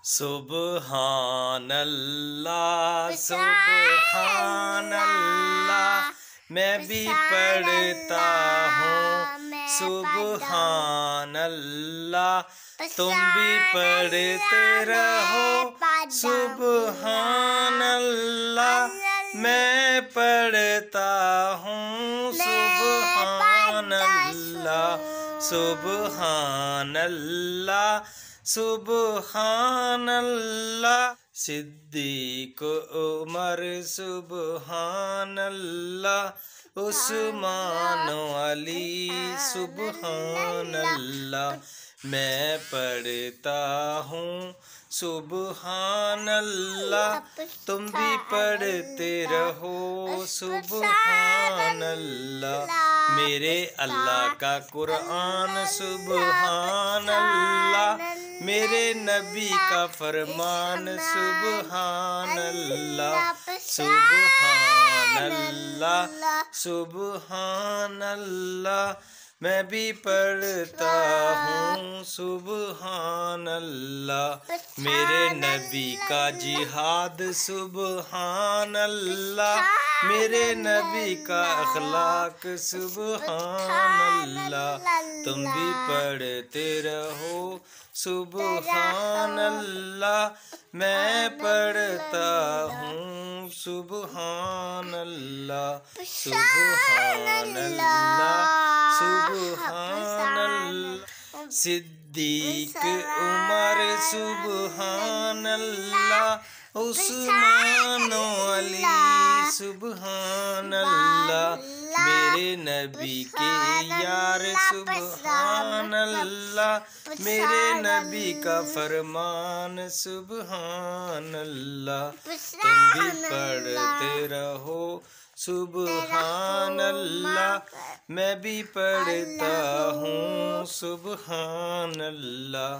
सुबहान अल्लाह सुबहान अल्लाह, मैं भी पढ़ता हूँ सुबहान अल्लाह, तुम भी पढ़ते रहो सुबहान अल्लाह, मैं पढ़ता हूँ सुबहान अल्लाह सुबहान अल्लाह सुबहान अल्लाह। सिद्दीक उमर सुबहान अल्लाह, उस्मान अली सुबहान अल्लाह, मैं पढ़ता हूँ सुबहान अल्लाह, तुम भी पढ़ते रहो सुबहान अल्लाह। मेरे अल्लाह का कुरान सुबहान अल्लाह, मेरे नबी का फरमान सुबहान अल्लाह सुबहान अल्लाह सुबहान अल्लाह, मैं भी पढ़ता हूँ सुबहान अल्लाह। मेरे नबी का जिहाद सुबहान अल्लाह, मेरे नबी का अखलाक सुबहान अल्लाह, तुम भी पढ़ते रहो सुबहान अल्लाह, मैं पढ़ता हूँ सुबहान अल्लाह सुबहान अल्लाह सुबहान अल्लाह। सिद्दीक उमर सुबहान अल्लाह, उस्मान अली सुबहान अल्लाह, मेरे नबी के यार सुबहान अल्लाह, मेरे नबी का फरमान सुबहान अल्लाह, तुम भी पढ़ते रहो सुबहान अल्लाह, मैं भी पढ़ता हूँ सुबहान अल्लाह।